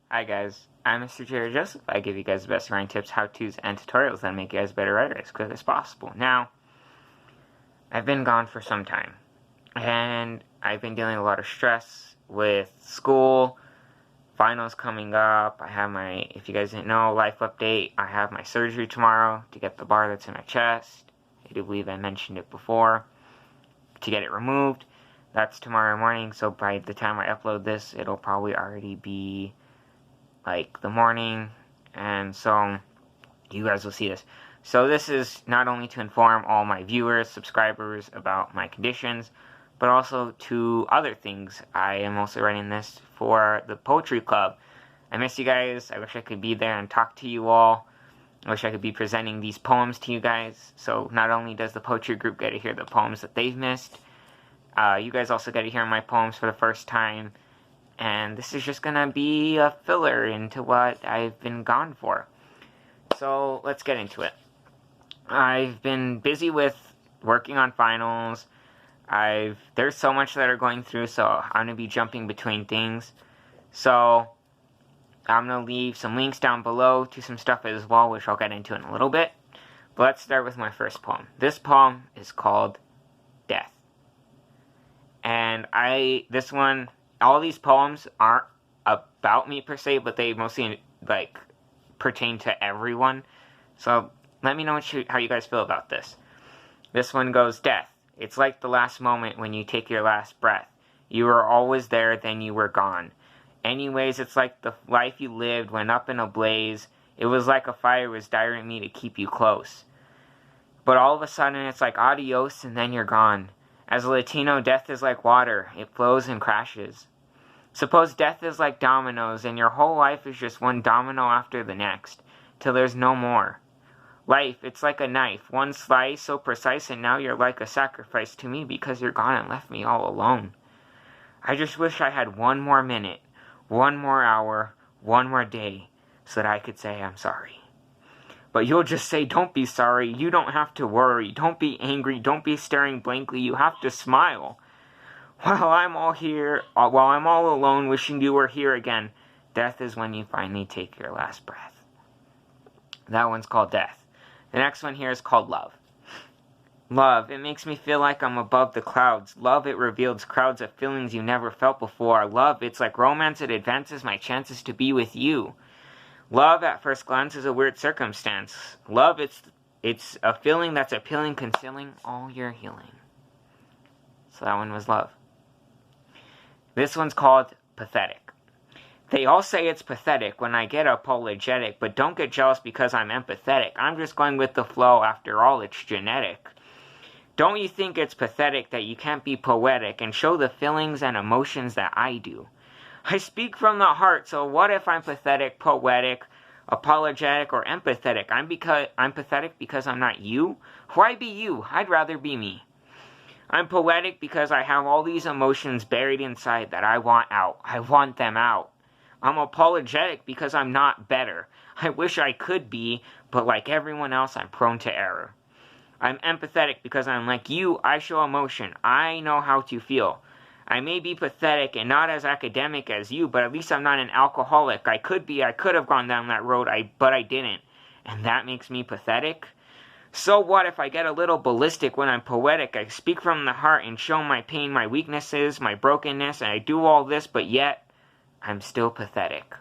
Hi guys, I'm Mr. Jerry Joseph. I give you guys the best writing tips, how-tos, and tutorials that make you guys better writers as quick as possible. Now, I've been gone for some time, and I've been dealing with a lot of stress with school, finals coming up. I have my, if you guys didn't know, life update. I have my surgery tomorrow to get the bar that's in my chest. I do believe I mentioned it before. To get it removed. That's tomorrow morning, so by the time I upload this, it'll probably already be like the morning, and so you guys will see this. So this is not only to inform all my viewers, subscribers about my conditions, but also to other things. I am also writing this for the poetry club. I miss you guys. I wish I could be there and talk to you all. I wish I could be presenting these poems to you guys. So not only does the poetry group get to hear the poems that they've missed, you guys also get to hear my poems for the first time. And this is just gonna be a filler into what I've been gone for. So let's get into it. I've been busy with working on finals. There's so much that are going through, so I'm gonna be jumping between things. So I'm gonna leave some links down below to some stuff as well, which I'll get into in a little bit. But let's start with my first poem. This poem is called Death. And this one, all these poems aren't about me per se, but they mostly like pertain to everyone. So let me know how you guys feel about this. This one goes, Death. It's like the last moment when you take your last breath. You were always there, then you were gone. Anyways, it's like the life you lived went up in a blaze. It was like a fire was daring me to keep you close. But all of a sudden it's like adios and then you're gone. As a Latino, death is like water. It flows and crashes. Suppose death is like dominoes, and your whole life is just one domino after the next, till there's no more. Life, it's like a knife, one slice so precise, and now you're like a sacrifice to me because you're gone and left me all alone. I just wish I had one more minute, one more hour, one more day, so that I could say I'm sorry. But you'll just say, don't be sorry, you don't have to worry, don't be angry, don't be staring blankly, you have to smile. While I'm all alone wishing you were here again, death is when you finally take your last breath. That one's called Death. The next one here is called Love. Love, it makes me feel like I'm above the clouds. Love, it reveals crowds of feelings you never felt before. Love, it's like romance, it advances my chances to be with you. Love, at first glance, is a weird circumstance. Love, it's a feeling that's appealing, concealing all your healing. So that one was Love. This one's called Pathetic. They all say it's pathetic when I get apologetic, but don't get jealous because I'm empathetic. I'm just going with the flow, after all, it's genetic. Don't you think it's pathetic that you can't be poetic and show the feelings and emotions that I do? I speak from the heart, so what if I'm pathetic, poetic, apologetic, or empathetic? I'm pathetic because I'm not you? Why be you? I'd rather be me. I'm poetic because I have all these emotions buried inside that I want out. I want them out. I'm apologetic because I'm not better. I wish I could be, but like everyone else, I'm prone to error. I'm empathetic because I'm like you, I show emotion. I know how to feel. I may be pathetic and not as academic as you, but at least I'm not an alcoholic. I could have gone down that road, but I didn't. And that makes me pathetic? So what if I get a little ballistic when I'm poetic? I speak from the heart and show my pain, my weaknesses, my brokenness, and I do all this, but yet, I'm still pathetic.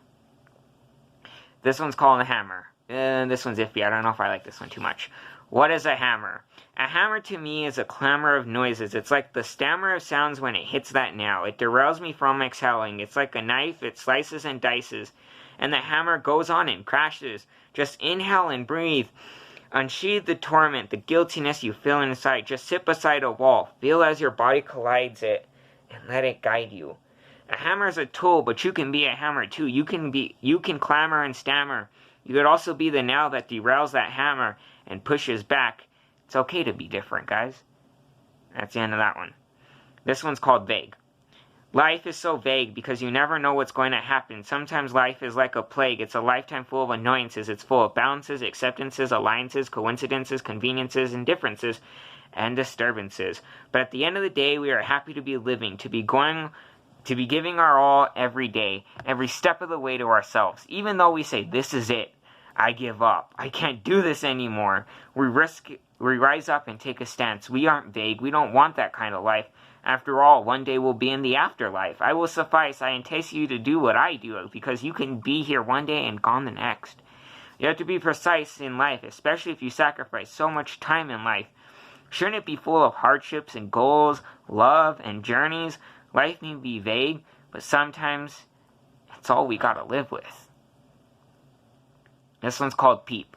This one's called a hammer. This one's iffy. I don't know if I like this one too much. What is a hammer? A hammer to me is a clamor of noises. It's like the stammer of sounds when it hits that nail. It derails me from exhaling. It's like a knife. It slices and dices. And the hammer goes on and crashes. Just inhale and breathe. Unsheathe the torment, the guiltiness you feel inside. Just sit beside a wall. Feel as your body collides it. And let it guide you. A hammer is a tool, but you can be a hammer too. You can clamor and stammer. You could also be the nail that derails that hammer and pushes back. It's okay to be different, guys. That's the end of that one. This one's called Vague. Life is so vague because you never know what's going to happen. Sometimes life is like a plague. It's a lifetime full of annoyances. It's full of balances, acceptances, alliances, coincidences, conveniences, indifferences, and disturbances. But at the end of the day, we are happy to be living, to be going To be giving our all every day, every step of the way to ourselves, even though we say, this is it, I give up, I can't do this anymore. We rise up and take a stance. We aren't vague. We don't want that kind of life. After all, one day we'll be in the afterlife. I will suffice. I entice you to do what I do, because you can be here one day and gone the next. You have to be precise in life, especially if you sacrifice so much time in life. Shouldn't it be full of hardships and goals, love and journeys? Life may be vague, but sometimes it's all we gotta live with. This one's called Peep.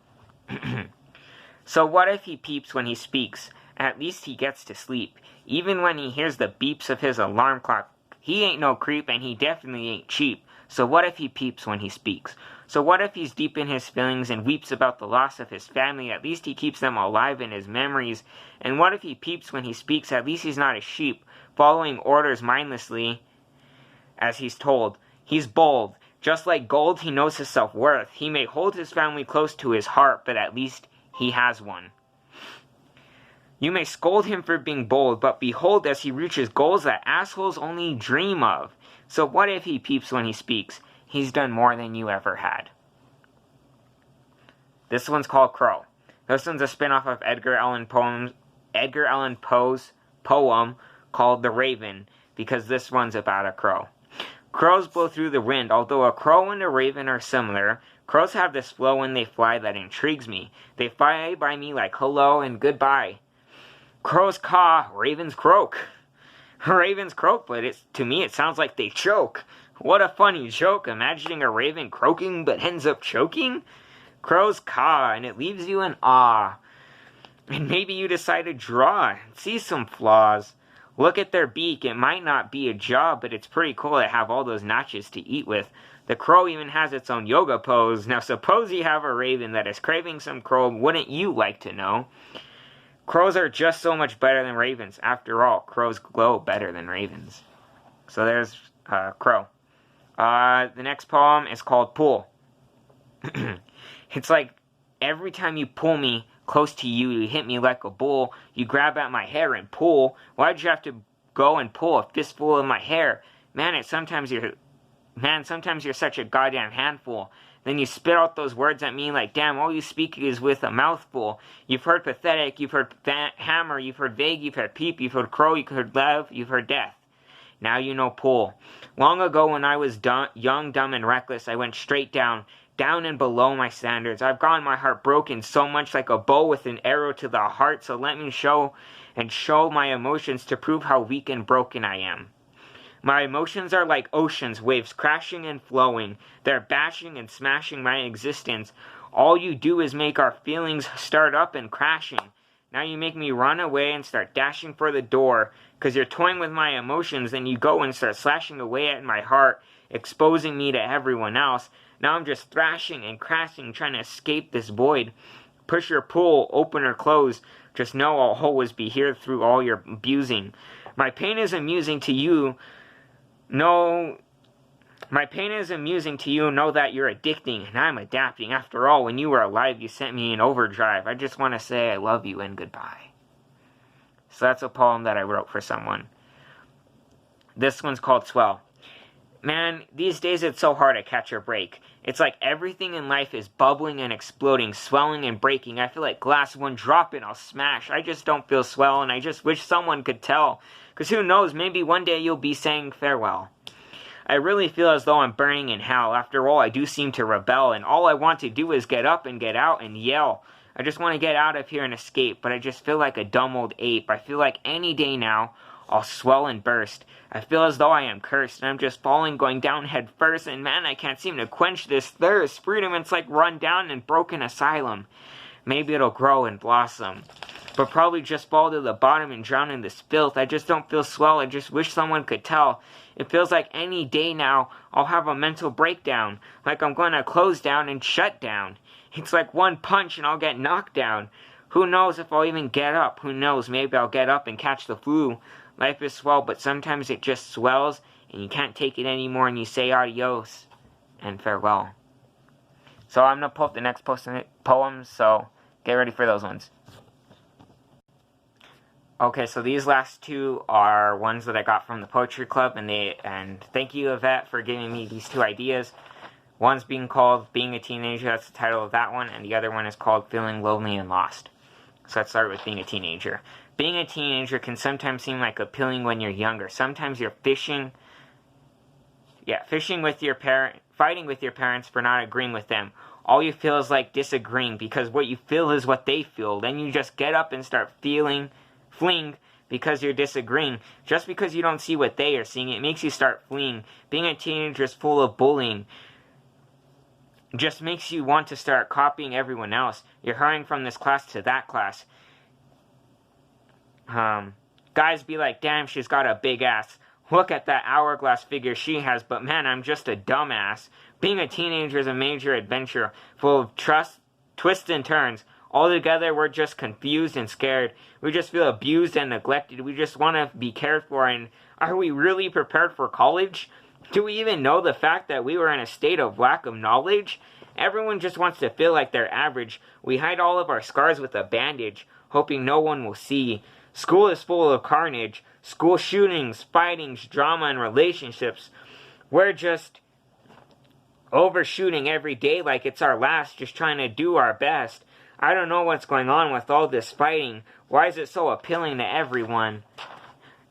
So what if he peeps when he speaks? At least he gets to sleep. Even when he hears the beeps of his alarm clock, he ain't no creep and he definitely ain't cheap. So what if he peeps when he speaks? So what if he's deep in his feelings and weeps about the loss of his family? At least he keeps them alive in his memories. And what if he peeps when he speaks? At least he's not a sheep, following orders mindlessly as he's told. He's bold. Just like gold, he knows his self-worth. He may hold his family close to his heart, but at least he has one. You may scold him for being bold, but behold as he reaches goals that assholes only dream of. So what if he peeps when he speaks? He's done more than you ever had. This one's called Crow. This one's a spin-off of Edgar Allan Poe's poem called The Raven, because this one's about a crow. Crows blow through the wind. Although a crow and a raven are similar, crows have this flow when they fly that intrigues me. They fly by me like hello and goodbye. Crows caw, ravens croak. Ravens croak, but to me it sounds like they choke. What a funny joke, imagining a raven croaking but ends up choking? Crows caw, and it leaves you in awe. And maybe you decide to draw, see some flaws. Look at their beak. It might not be a job, but it's pretty cool to have all those notches to eat with. The crow even has its own yoga pose. Now suppose you have a raven that is craving some crow, wouldn't you like to know? Crows are just so much better than ravens. After all, crows glow better than ravens. So there's Crow. The next poem is called Pull. It's like every time you pull me close to you, you hit me like a bull. You grab at my hair and pull. Why'd you have to go and pull a fistful of my hair? Man, sometimes you're such a goddamn handful. Then you spit out those words at me like, damn, all you speak is with a mouthful. You've heard pathetic, you've heard hammer, you've heard vague, you've heard peep, you've heard crow, you've heard love, you've heard death. Now you know pull. Long ago when I was young, dumb, and reckless, I went straight down and below my standards. I've gotten my heart broken so much like a bow with an arrow to the heart, so let me show my emotions to prove how weak and broken I am. My emotions are like oceans, waves crashing and flowing. They're bashing and smashing my existence. All you do is make our feelings start up and crashing. Now you make me run away and start dashing for the door. 'Cause you're toying with my emotions, then you go and start slashing away at my heart, exposing me to everyone else. Now I'm just thrashing and crashing, trying to escape this void. Push or pull, open or close. Just know I'll always be here through all your abusing. My pain is amusing to you. Know that you're addicting, and I'm adapting. After all, when you were alive, you sent me in overdrive. I just want to say I love you and goodbye. So that's a poem that I wrote for someone. This one's called Swell. Man, these days it's so hard to catch a break. It's like everything in life is bubbling and exploding, swelling and breaking. I feel like glass, one drop and I'll smash. I just don't feel swell, and I just wish someone could tell. 'Cause who knows, maybe one day you'll be saying farewell. I really feel as though I'm burning in hell. After all, I do seem to rebel, and all I want to do is get up and get out and yell. I just want to get out of here and escape, but I just feel like a dumb old ape. I feel like any day now, I'll swell and burst. I feel as though I am cursed, and I'm just falling, going down head first, and man, I can't seem to quench this thirst. Freedom, it's like run down and broken asylum. Maybe it'll grow and blossom, but probably just fall to the bottom and drown in this filth. I just don't feel swell. I just wish someone could tell. It feels like any day now, I'll have a mental breakdown, like I'm going to close down and shut down. It's like one punch and I'll get knocked down. Who knows if I'll even get up? Who knows, maybe I'll get up and catch the flu. Life is swell, but sometimes it just swells, and you can't take it anymore, and you say adios and farewell. So I'm going to pull up the next poems, so get ready for those ones. Okay, so these last two are ones that I got from the Poetry Club, and thank you, Yvette, for giving me these two ideas. One's being called Being a Teenager, that's the title of that one, and the other one is called Feeling Lonely and Lost. So let's start with being a teenager. Being a teenager can sometimes seem like appealing when you're younger. Sometimes you're fishing with your fighting with your parents for not agreeing with them. All you feel is like disagreeing, because what you feel is what they feel. Then you just get up and start fleeing because you're disagreeing. Just because you don't see what they are seeing, it makes you start fleeing. Being a teenager is full of bullying. Just makes you want to start copying everyone else. You're hurrying from this class to that class. Guys be like, damn, she's got a big ass. Look at that hourglass figure she has, but man, I'm just a dumbass. Being a teenager is a major adventure, full of twists and turns. Altogether, we're just confused and scared. We just feel abused and neglected. We just want to be cared for, and are we really prepared for college? Do we even know the fact that we were in a state of lack of knowledge? Everyone just wants to feel like they're average. We hide all of our scars with a bandage, hoping no one will see. School is full of carnage. School shootings, fightings, drama, and relationships. We're just overshooting every day like it's our last, just trying to do our best. I don't know what's going on with all this fighting. Why is it so appealing to everyone?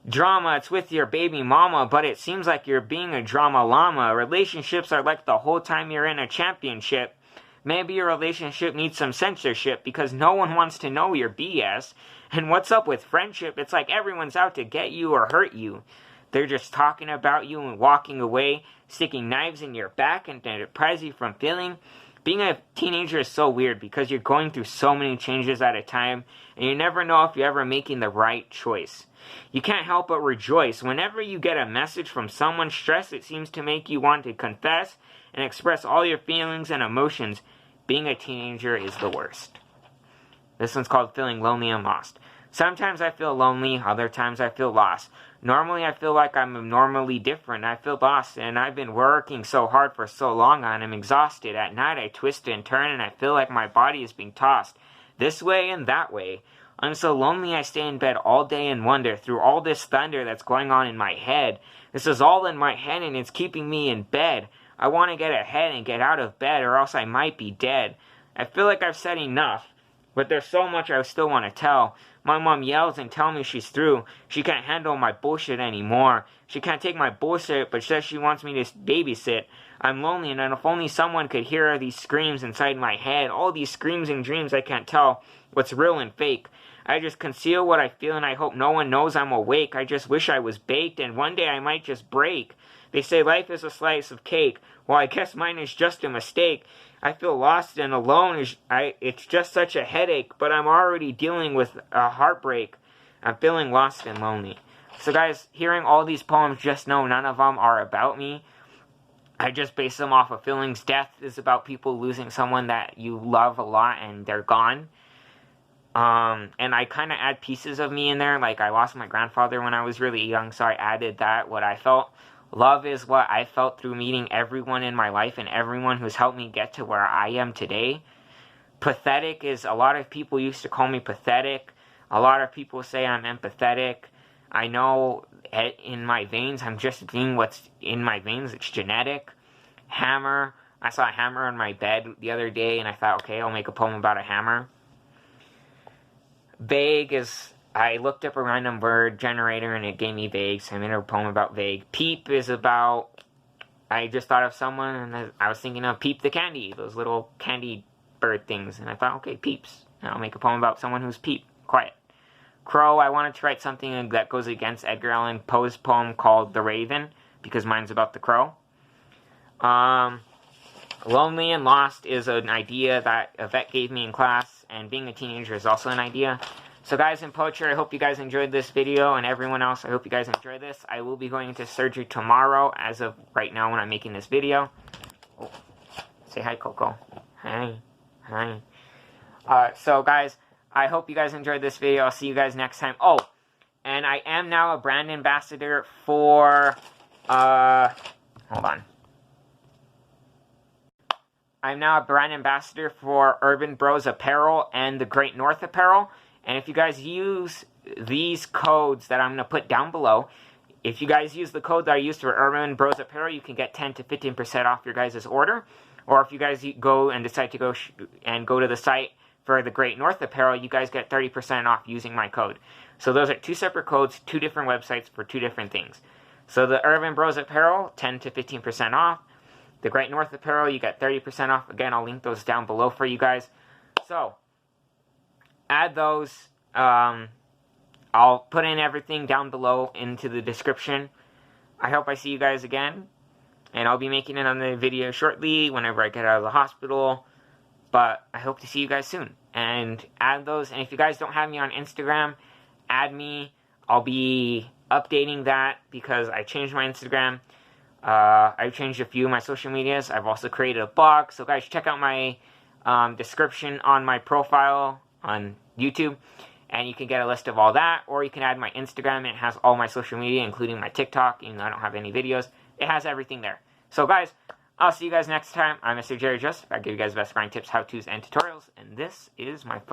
Drama, it's with your baby mama, but it seems like you're being a drama llama. Relationships are like the whole time you're in a championship. Maybe your relationship needs some censorship because no one wants to know your BS. And what's up with friendship? It's like everyone's out to get you or hurt you. They're just talking about you and walking away, sticking knives in your back and to deprive you from feeling. Being a teenager is so weird because you're going through so many changes at a time, and you never know if you're ever making the right choice. You can't help but rejoice. Whenever you get a message from someone stressed, it seems to make you want to confess and express all your feelings and emotions. Being a teenager is the worst. This one's called Feeling Lonely and Lost. Sometimes I feel lonely, other times I feel lost. Normally I feel like I'm abnormally different. I feel lost, and I've been working so hard for so long and I'm exhausted. At night I twist and turn and I feel like my body is being tossed this way and that way. I'm so lonely I stay in bed all day and wonder through all this thunder that's going on in my head. This is all in my head and it's keeping me in bed. I want to get ahead and get out of bed or else I might be dead. I feel like I've said enough, but there's so much I still want to tell. My mom yells and tells me she's through. She can't handle my bullshit anymore. She can't take my bullshit, but says she wants me to babysit. I'm lonely, and if only someone could hear these screams inside my head, all these screams and dreams, I can't tell what's real and fake. I just conceal what I feel, and I hope no one knows I'm awake. I just wish I was baked, and one day I might just break. They say life is a slice of cake. Well, I guess mine is just a mistake. I feel lost and alone. It's just such a headache, but I'm already dealing with a heartbreak. I'm feeling lost and lonely. So guys, hearing all these poems, just know none of them are about me. I just base them off of feelings. Death is about people losing someone that you love a lot and they're gone. And I kind of add pieces of me in there. Like I lost my grandfather when I was really young, so I added that, what I felt. Love is what I felt through meeting everyone in my life and everyone who's helped me get to where I am today. Pathetic is, a lot of people used to call me pathetic. A lot of people say I'm empathetic. I know in my veins, I'm just being what's in my veins. It's genetic. Hammer. I saw a hammer on my bed the other day and I thought, okay, I'll make a poem about a hammer. Vague is, I looked up a random word generator and it gave me vague, so I made a poem about vague. Peep is about, I just thought of someone and I was thinking of Peep the Candy, those little candy bird things, and I thought, okay, peeps. And I'll make a poem about someone who's Peep, quiet. Crow, I wanted to write something that goes against Edgar Allan Poe's poem called The Raven, because mine's about the crow. Lonely and lost is an idea that Yvette gave me in class, and being a teenager is also an idea. So guys, in poetry, I hope you guys enjoyed this video, and everyone else, I hope you guys enjoyed this. I will be going into surgery tomorrow, as of right now when I'm making this video. Oh, say hi, Coco. Hi. Hi. So guys, I hope you guys enjoyed this video. I'll see you guys next time. Oh, and I am now a brand ambassador for, hold on. I'm now a brand ambassador for Urban Bros Apparel and the Great North Apparel. And if you guys use these codes that I'm going to put down below. If you guys use the code that I used for Urban Bros Apparel, you can get 10 to 15% off your guys' order. Or if you guys go and decide to go to the site for the Great North Apparel, you guys get 30% off using my code. So those are two separate codes, two different websites for two different things. So the Urban Bros Apparel, 10 to 15% off. The Great North Apparel, you get 30% off. Again, I'll link those down below for you guys. So, add those. I'll put in everything down below into the description. I hope I see you guys again. And I'll be making another video shortly whenever I get out of the hospital. But I hope to see you guys soon. And add those. And if you guys don't have me on Instagram, add me. I'll be updating that because I changed my Instagram. I've changed a few of my social medias. I've also created a blog. So guys, check out my description on my profile on YouTube. And you can get a list of all that. Or you can add my Instagram. It has all my social media, including my TikTok. Even though I don't have any videos. It has everything there. So guys, I'll see you guys next time. I'm Mr. Jerry Joseph. I give you guys the best running tips, how-tos, and tutorials. And this is my